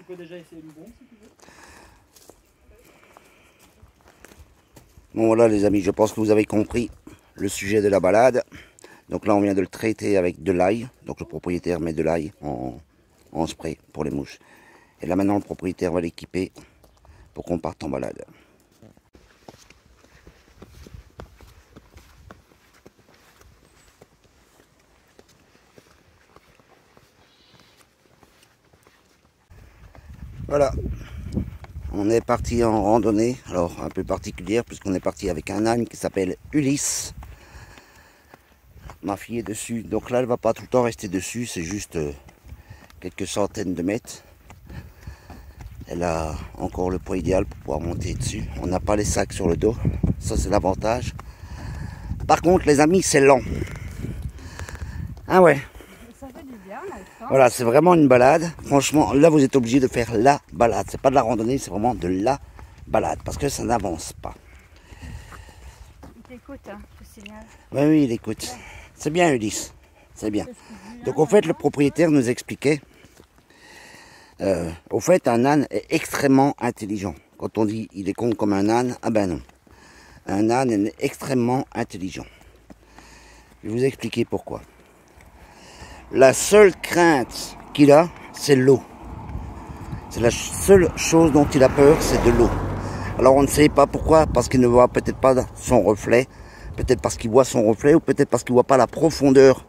peux déjà essayer une bombe si tu veux. Bon voilà les amis, je pense que vous avez compris le sujet de la balade. Donc là on vient de le traiter avec de l'ail. Donc le propriétaire met de l'ail en spray pour les mouches. Et là maintenant le propriétaire va l'équiper pour qu'on parte en balade. Voilà, on est parti en randonnée, alors un peu particulière puisqu'on est parti avec un âne qui s'appelle Ulysse. Ma fille est dessus, donc là elle va pas tout le temps rester dessus, c'est juste quelques centaines de mètres. Elle a encore le poids idéal pour pouvoir monter dessus. On n'a pas les sacs sur le dos, ça c'est l'avantage. Par contre les amis c'est lent. Ah ouais. Ça fait du bien, là, ça. Voilà, c'est vraiment une balade. Franchement, là vous êtes obligé de faire la balade. C'est pas de la randonnée, c'est vraiment de la balade. Parce que ça n'avance pas. Il t'écoute, hein, je signale. Oui, oui, il écoute. Ouais. C'est bien Ulysse. C'est bien. Donc au fait, le propriétaire nous expliquait. Au fait, un âne est extrêmement intelligent. Quand on dit il est con comme un âne, ah ben non. Un âne est extrêmement intelligent. Je vais vous expliquer pourquoi. La seule crainte qu'il a, c'est l'eau. C'est la seule chose dont il a peur, c'est de l'eau. Alors on ne sait pas pourquoi, parce qu'il ne voit peut-être pas son reflet, peut-être parce qu'il voit son reflet, ou peut-être parce qu'il ne voit pas la profondeur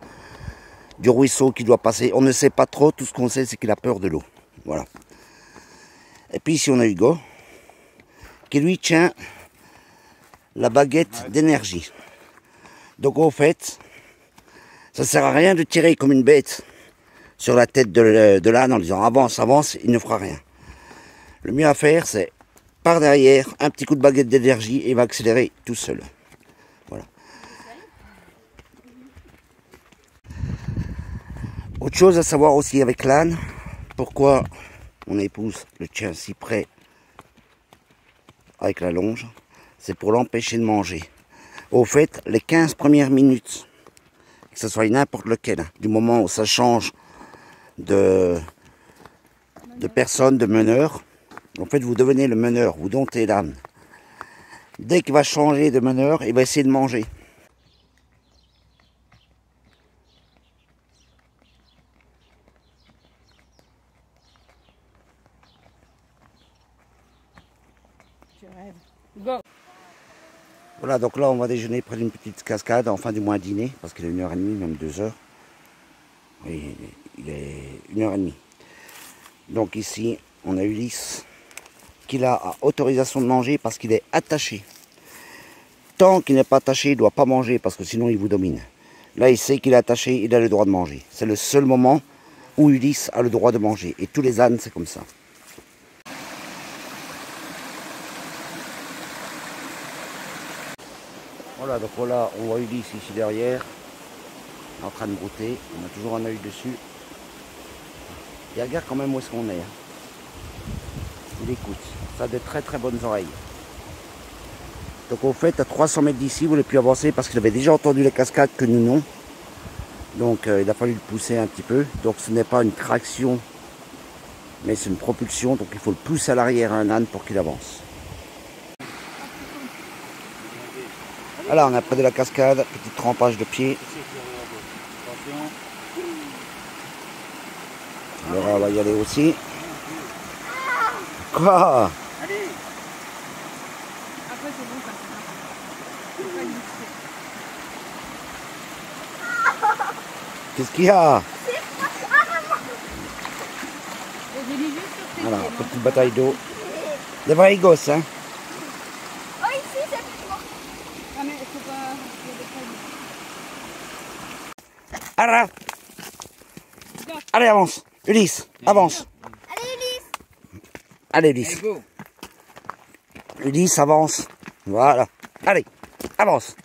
du ruisseau qui doit passer. On ne sait pas trop, tout ce qu'on sait, c'est qu'il a peur de l'eau. Voilà. Et puis ici on a Hugo, qui lui tient la baguette d'énergie. Donc au fait, ça ne sert à rien de tirer comme une bête sur la tête de l'âne en disant avance, avance, il ne fera rien. Le mieux à faire, c'est par derrière, un petit coup de baguette d'énergie et il va accélérer tout seul. Voilà. Autre chose à savoir aussi avec l'âne, pourquoi mon épouse le tient si près avec la longe, c'est pour l'empêcher de manger. Au fait, les 15 premières minutes, que ce soit n'importe lequel, du moment où ça change de personne, de meneur, en fait vous devenez le meneur, vous domptez l'âne. Dès qu'il va changer de meneur, il va essayer de manger. Tu rêves. Go. Voilà, donc là on va déjeuner près d'une petite cascade, enfin du moins dîner, parce qu'il est 1h30, même 2h. Oui, il est 1h30. Donc ici, on a Ulysse, qui a autorisation de manger parce qu'il est attaché. Tant qu'il n'est pas attaché, il ne doit pas manger, parce que sinon il vous domine. Là, il sait qu'il est attaché, il a le droit de manger. C'est le seul moment où Ulysse a le droit de manger. Et tous les ânes, c'est comme ça. Voilà, donc voilà, on voit Ulysse ici derrière, en train de brouter, on a toujours un œil dessus. Et regarde quand même où est-ce qu'on est. Il écoute, ça a de très très bonnes oreilles. Donc au fait, à 300 mètres d'ici, vous ne voulez plus avancer parce qu'il avait déjà entendu les cascades que nous non. Donc il a fallu le pousser un petit peu. Donc ce n'est pas une traction, mais c'est une propulsion, donc il faut le pousser à l'arrière à un âne pour qu'il avance. Voilà, on a près de la cascade, petit trempage de pied. Laura va y aller aussi. Quoi? Allez. Après c'est bon, ça. Qu'est-ce qu'il y a? Voilà, petite bataille d'eau. Des vrais gosses, hein? Oh, ici, c'est pour moi. Ah, mais il faut pas... Ara! Allez, avance! Ulysse, avance! Allez, Ulysse! Allez, Ulysse! Ulysse, avance! Voilà! Allez, avance!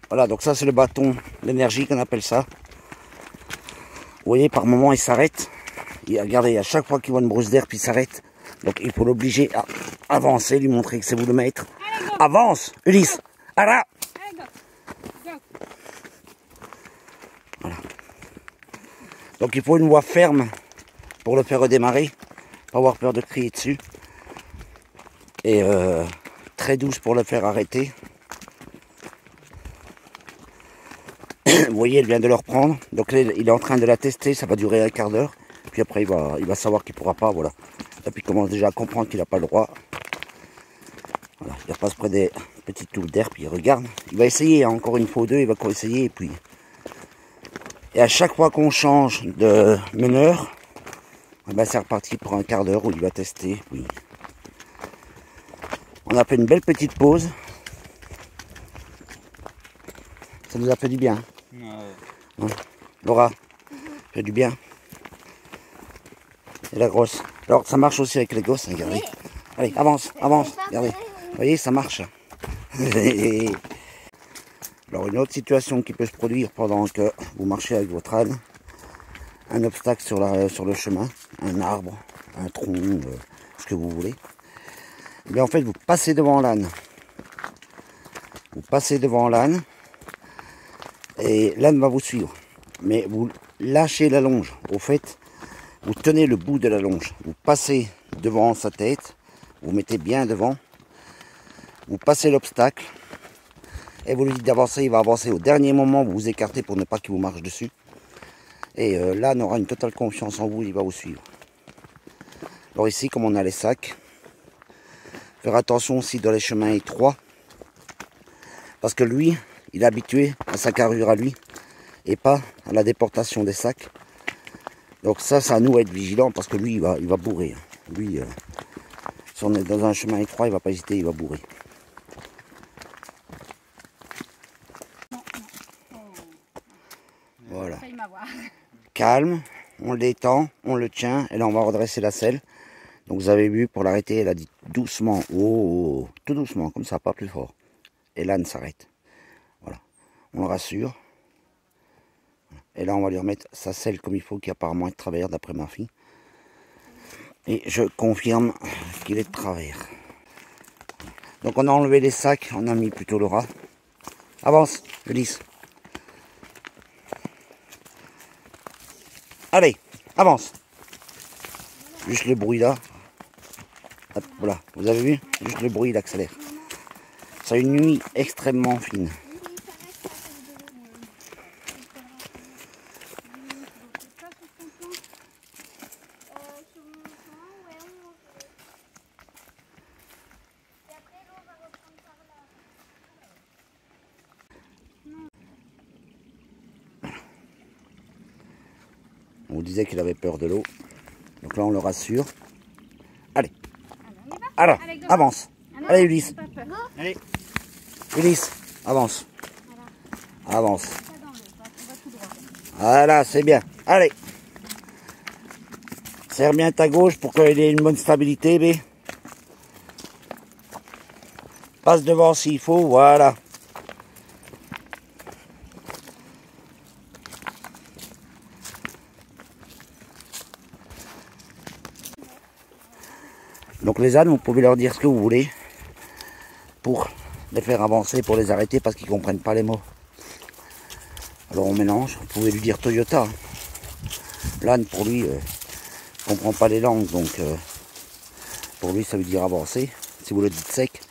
Voilà, donc ça c'est le bâton d'énergie qu'on appelle ça. Vous voyez, par moment il s'arrête. Regardez, à chaque fois qu'il voit une brousse d'air, puis il s'arrête. Donc il faut l'obliger à avancer, lui montrer que c'est vous le maître. Avance, Ulysse. Ara. Voilà. Donc il faut une voie ferme pour le faire redémarrer, pas avoir peur de crier dessus. Et très douce pour le faire arrêter. Vous voyez, elle vient de le reprendre. Donc là, il est en train de la tester, ça va durer un quart d'heure. Puis après, il va savoir qu'il ne pourra pas, voilà. Et puis il commence déjà à comprendre qu'il n'a pas le droit. Voilà, il repasse près des petites touffes d'herbe, puis il regarde. Il va essayer, hein, encore une fois ou deux, il va essayer. Et à chaque fois qu'on change de meneur, ben c'est reparti pour un quart d'heure où il va tester. Puis on a fait une belle petite pause. Ça nous a fait du bien. Ouais. Laura, fait du bien. Et la grosse. Alors ça marche aussi avec les gosses, hein, regardez. Allez, avance, avance, regardez. Vous voyez, ça marche. Alors une autre situation qui peut se produire pendant que vous marchez avec votre âne, un obstacle sur le chemin, un arbre, un tronc, ce que vous voulez. Mais en fait, vous passez devant l'âne. Vous passez devant l'âne et l'âne va vous suivre. Mais vous lâchez la longe. Au fait, vous tenez le bout de la longe. Vous passez devant sa tête. Vous mettez bien devant. Vous passez l'obstacle. Et vous lui dites d'avancer. Il va avancer au dernier moment. Vous vous écartez pour ne pas qu'il vous marche dessus. Et l'âne aura une totale confiance en vous. Il va vous suivre. Alors ici, comme on a les sacs, faire attention aussi dans les chemins étroits. Parce que lui, il est habitué à sa carrure à lui. Et pas à la déportation des sacs. Donc ça, c'est à nous à être vigilants parce que lui, il va bourrer. Lui, si on est dans un chemin étroit, il va pas hésiter, il va bourrer. Voilà. Calme, on le détend, on le tient, et là on va redresser la selle. Donc vous avez vu, pour l'arrêter, elle a dit doucement, oh, tout doucement, comme ça, pas plus fort. Et l'âne s'arrête. Voilà, on le rassure. Et là, on va lui remettre sa selle comme il faut, qui apparemment est de travers, d'après ma fille. Et je confirme qu'il est de travers. Donc on a enlevé les sacs, on a mis plutôt le rat. Avance, Ulysse. Allez, avance. Juste le bruit là. Hop, voilà, vous avez vu? Juste le bruit, il accélère. C'est une nuit extrêmement fine. On vous disait qu'il avait peur de l'eau. Donc là, on le rassure. Allez. Alors, avance. Allez, Ulysse. Allez. Ulysse, avance. Avance. Voilà, c'est bien. Allez. Serre bien ta gauche pour qu'il ait une bonne stabilité, B. Passe devant s'il faut, voilà. Donc les ânes, vous pouvez leur dire ce que vous voulez pour les faire avancer, pour les arrêter parce qu'ils ne comprennent pas les mots. Alors on mélange, vous pouvez lui dire Toyota. L'âne pour lui, ne comprend pas les langues, donc pour lui ça veut dire avancer. Si vous le dites sec,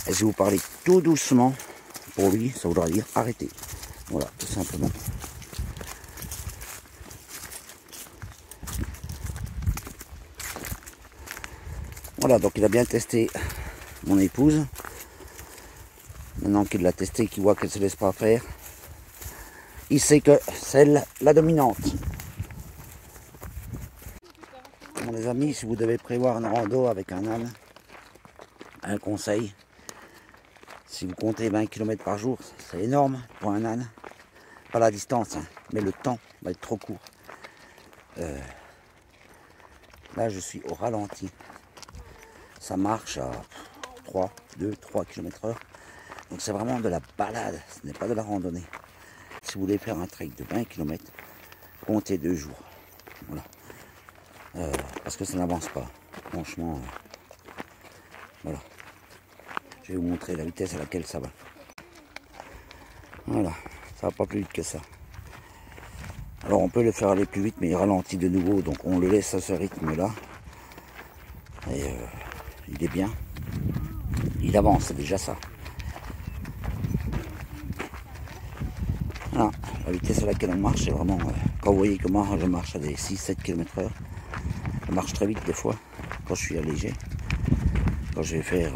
et si vous parlez tout doucement, pour lui ça voudra dire arrêter. Voilà, tout simplement. Voilà, donc il a bien testé mon épouse. Maintenant qu'il l'a testé, qu'il voit qu'elle ne se laisse pas faire, il sait que c'est la dominante. Bon les amis, si vous devez prévoir une rando avec un âne, un conseil, si vous comptez 20 km par jour, c'est énorme pour un âne. Pas la distance, hein, mais le temps va être trop court. Là je suis au ralenti. Ça marche à 3 km/h. Donc c'est vraiment de la balade, ce n'est pas de la randonnée. Si vous voulez faire un trek de 20 km, comptez 2 jours. Voilà. Parce que ça n'avance pas. Franchement, voilà. Je vais vous montrer la vitesse à laquelle ça va. Voilà, ça va pas plus vite que ça. Alors on peut le faire aller plus vite, mais il ralentit de nouveau, donc on le laisse à ce rythme-là. Et il est bien. Il avance, c'est déjà ça. Voilà, la vitesse à laquelle on marche, c'est vraiment... quand vous voyez que moi je marche à des 6-7 km/h, je marche très vite des fois, quand je suis allégé. Quand je vais faire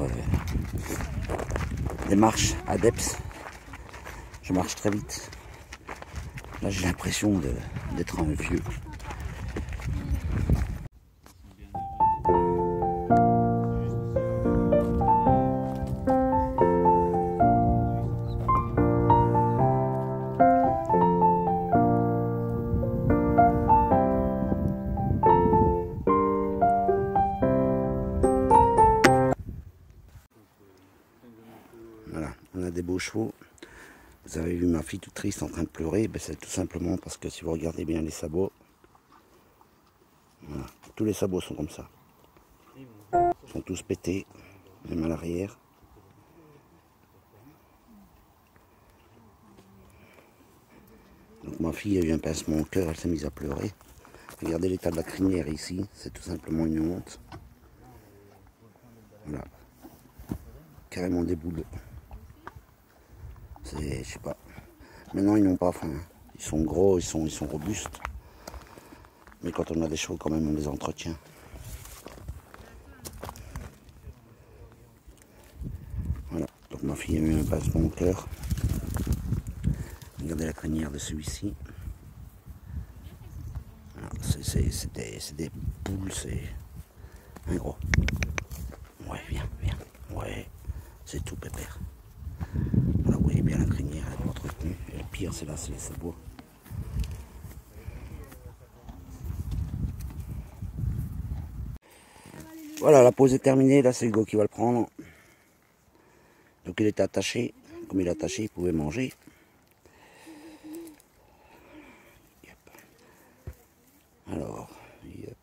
des marches à Deps, je marche très vite. Là j'ai l'impression d'être un vieux. Voilà, on a des beaux chevaux. Vous avez vu ma fille toute triste en train de pleurer, ben c'est tout simplement parce que si vous regardez bien les sabots, voilà, tous les sabots sont comme ça. Ils sont tous pétés, même à l'arrière. Donc ma fille a eu un pincement au cœur, elle s'est mise à pleurer. Regardez l'état de la crinière ici, c'est tout simplement une honte. Voilà. Carrément des boules. C'est, je sais pas. Maintenant ils n'ont pas faim. Ils sont gros, ils sont robustes. Mais quand on a des chevaux, quand même, on les entretient. Voilà. Donc ma fille a eu un pincement au cœur. Regardez la crinière de celui-ci. C'est des boules, c'est un gros. Ouais, viens. Ouais, c'est tout pépère. Voilà, vous voyez bien la crinière, elle est pas entretenue. Et le pire, c'est là, c'est les sabots. Voilà, la pause est terminée. Là, c'est Hugo qui va le prendre. Donc, il était attaché. Comme il est attaché, il pouvait manger. Alors, yep.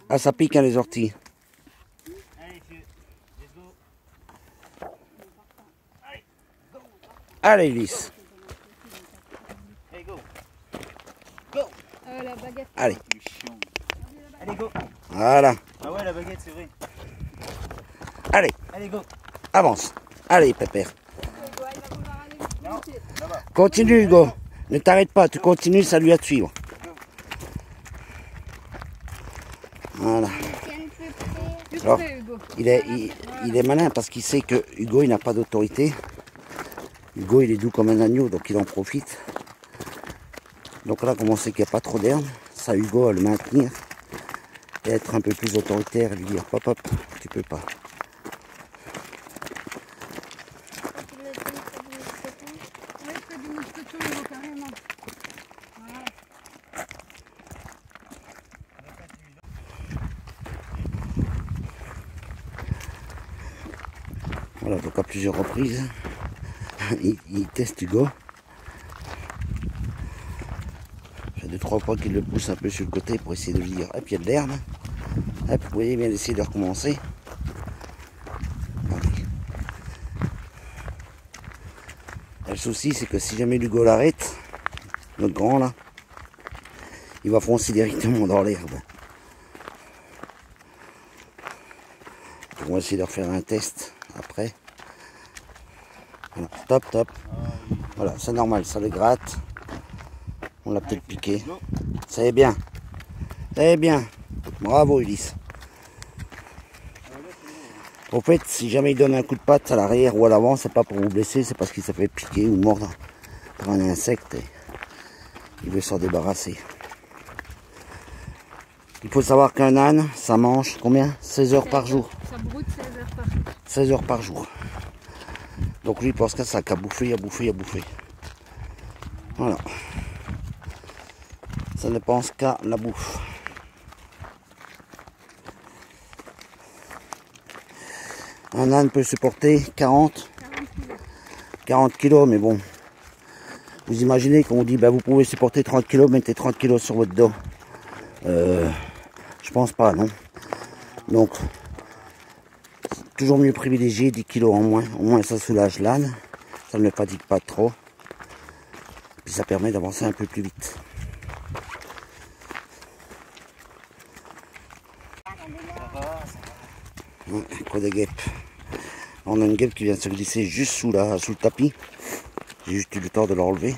Ah, ça pique, hein, les orties. Allez, Ulysse. La baguette. Allez. Allez, go. Voilà. Ah ouais, la baguette, c'est vrai. Allez. Allez, go. Avance. Allez, pépère. Non, là-bas. Continue, Hugo. Ne t'arrête pas. Tu continues, ça lui a de suivre. Voilà. Alors, il est malin parce qu'il sait que Hugo, il n'a pas d'autorité. Hugo, il est doux comme un agneau, donc il en profite. Donc là, comme on sait qu'il n'y a pas trop d'herbe, ça, Hugo, à le maintenir et être un peu plus autoritaire et lui dire hop, hop, tu peux pas. Voilà, donc à plusieurs reprises, il teste Hugo. Ça fait 2-3 fois qu'il le pousse un peu sur le côté pour essayer de lui dire hop, il y a de l'herbe. Hop, vous voyez bien essayer de recommencer. Allez. Le souci, c'est que si jamais Hugo l'arrête, notre grand là, il va foncer directement dans l'herbe. On va essayer de refaire un test après. Voilà, top, top. Voilà, c'est normal, ça le gratte. On l'a peut-être piqué. Ça est bien. Ça est bien. Bravo, Ulysse. Au fait, si jamais il donne un coup de patte à l'arrière ou à l'avant, c'est pas pour vous blesser, c'est parce qu'il s'est fait piquer ou mordre par un insecte et il veut s'en débarrasser. Il faut savoir qu'un âne, ça mange combien? 16 heures par jour. Ça broute 16 heures par jour. 16 heures par jour. Donc lui, il pense qu'à ça, qu'à bouffer, à bouffer, à bouffer. Voilà. Ça ne pense qu'à la bouffe. Un âne peut supporter 40 kilos, mais bon. Vous imaginez qu'on dit, bah, vous pouvez supporter 30 kilos, mettez 30 kilos sur votre dos. Je pense pas, non. Donc, toujours mieux privilégier 10 kilos en moins. Au moins, ça soulage l'âne. Ça ne le fatigue pas trop. Puis ça permet d'avancer un peu plus vite. Ouais, quoi des guêpes. On a une guêpe qui vient de se glisser juste sous le tapis. J'ai juste eu le temps de l'enlever.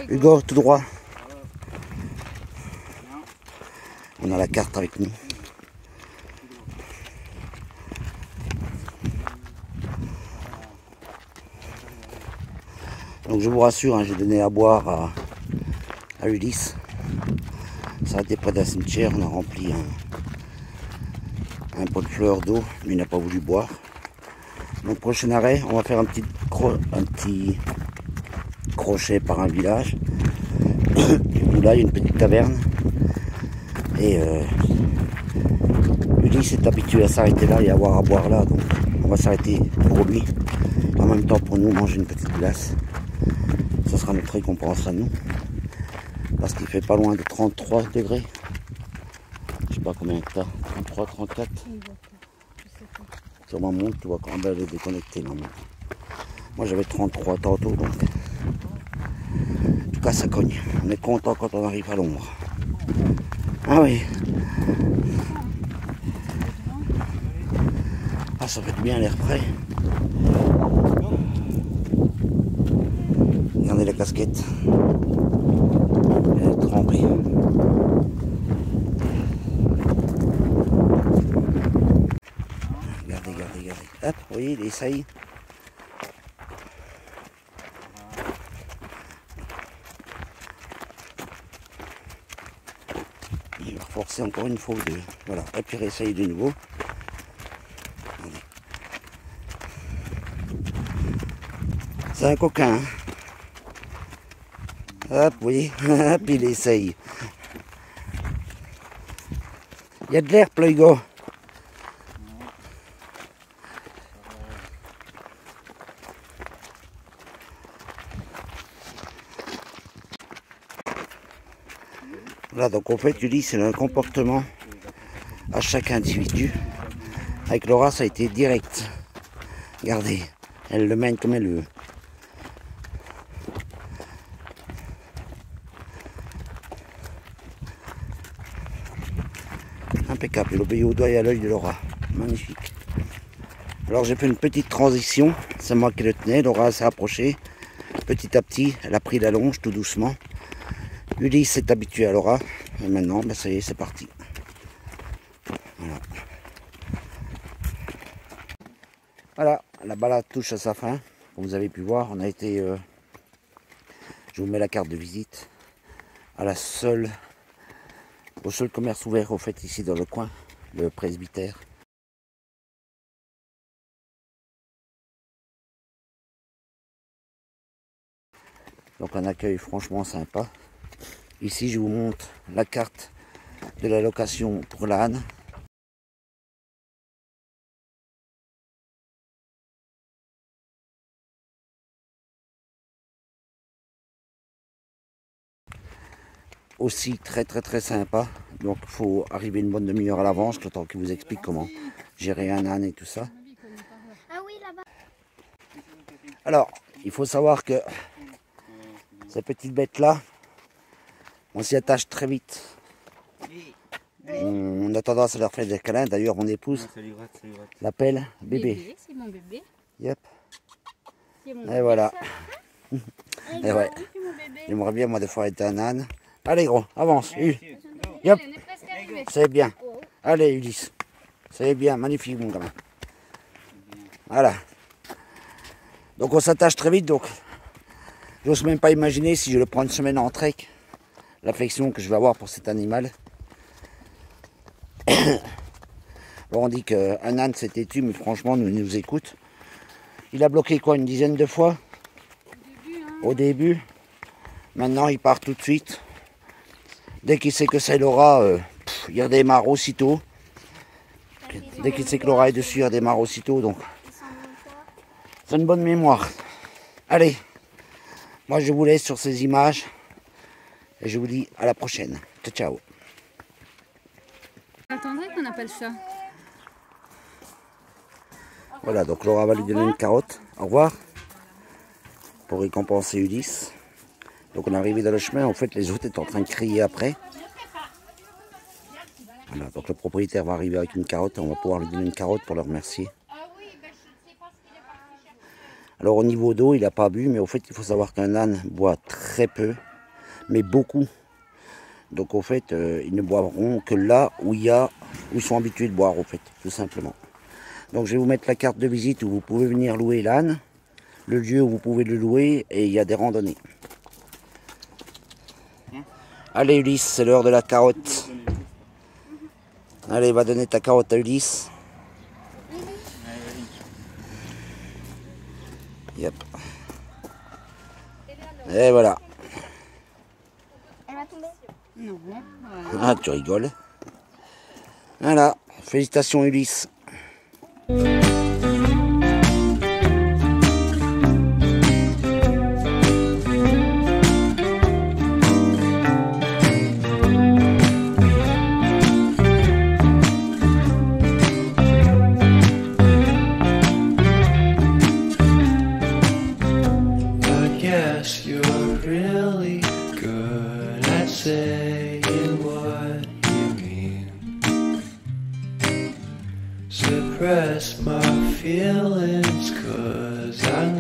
Hugo, tout droit. On a la carte avec nous. Donc je vous rassure, hein, j'ai donné à boire à Ulysse. Ça a été près d'un cimetière, on a rempli un pot de fleurs d'eau, mais il n'a pas voulu boire. Donc prochain arrêt, on va faire un petit crochet par un village. Où là il y a une petite taverne. Et Ulysse est habitué à s'arrêter là et à avoir à boire là. Donc on va s'arrêter pour lui. En même temps pour nous manger une petite glace. Ça sera notre récompense à nous. Parce qu'il fait pas loin de 33 degrés. Je sais pas combien que t'as. 33, 34. Sur ma montre, tu vois quand elle est déconnectée. Moi j'avais 33 tantôt. Donc. En tout cas ça cogne. On est content quand on arrive à l'ombre. Ah oui. Ah ça fait du bien l'air frais. Regardez la casquette. Elle est trempée. Regardez. Hop, vous voyez, il essaye. Il va reforcer encore une fois ou deux. Voilà, et puis il essaye de nouveau. C'est un coquin. Hein. Hop, vous voyez, hop, il essaye. Il y a de l'air, Ploigo. Voilà, donc en fait, tu dis, c'est un comportement à chaque individu. Avec Laura, ça a été direct. Regardez, elle le mène comme elle veut. Impeccable, il obéit au doigt et à l'œil de Laura. Magnifique. Alors j'ai fait une petite transition, c'est moi qui le tenais, Laura s'est approchée. Petit à petit, elle a pris la longe tout doucement. Ulysse s'est habitué à Laura. Et maintenant, ben, ça y est, c'est parti. Voilà, la balade touche à sa fin. Comme vous avez pu voir, on a été... je vous mets la carte de visite. Au seul commerce ouvert au fait ici dans le coin, le presbytère. Donc un accueil franchement sympa. Ici je vous montre la carte de la location pour l'âne. Aussi très sympa. Donc il faut arriver une bonne demi-heure à l'avance, le temps qu'il vous explique comment gérer un âne et tout ça. Ah oui, là-bas. Alors, il faut savoir que ces petites bêtes-là, on s'y attache très vite. On a tendance à leur faire des câlins. D'ailleurs, mon épouse l'appelle bébé. C'est mon bébé. Yep. C'est mon Et bébé, voilà. ça. Et ouais. C'est mon bébé. J'aimerais bien, moi, des fois, être un âne. Allez, gros, avance. Yep. On est presque arrivé. C'est bien. Allez, Ulysse. C'est bien, magnifique, mon gamin. Voilà. Donc, on s'attache très vite. Donc, j'ose même pas imaginer si je le prends une semaine en trek, l'affection que je vais avoir pour cet animal. Bon, on dit qu'un âne c'est têtu, mais franchement, il nous écoute. Il a bloqué quoi, une dizaine de fois au début. Maintenant, il part tout de suite. Dès qu'il sait que c'est Laura, il redémarre aussitôt. Dès qu'il sait que Laura est dessus, il redémarre aussitôt. Donc, c'est une bonne mémoire. Allez, moi je vous laisse sur ces images. Et je vous dis à la prochaine. Ciao, ciao. J'attendrai qu'on appelle ça. Voilà, donc Laura va lui donner une carotte. Au revoir. pour récompenser Ulysse. Donc on est arrivé dans le chemin, en fait les autres étaient en train de crier après. Voilà, donc le propriétaire va arriver avec une carotte, on va pouvoir lui donner une carotte pour le remercier. Alors au niveau d'eau, il n'a pas bu, mais au fait il faut savoir qu'un âne boit très peu, mais beaucoup. Donc au fait, ils ne boiront que là où ils sont habitués de boire, au fait, tout simplement. Donc je vais vous mettre la carte de visite où vous pouvez venir louer l'âne, le lieu où vous pouvez le louer, et il y a des randonnées. Allez Ulysse, c'est l'heure de la carotte. Allez, va donner ta carotte à Ulysse. Yep. Et voilà. Elle va tomber. Non. Ah, tu rigoles. Voilà, félicitations Ulysse. Guess you're really good at saying what you mean. Suppress my feelings 'cause I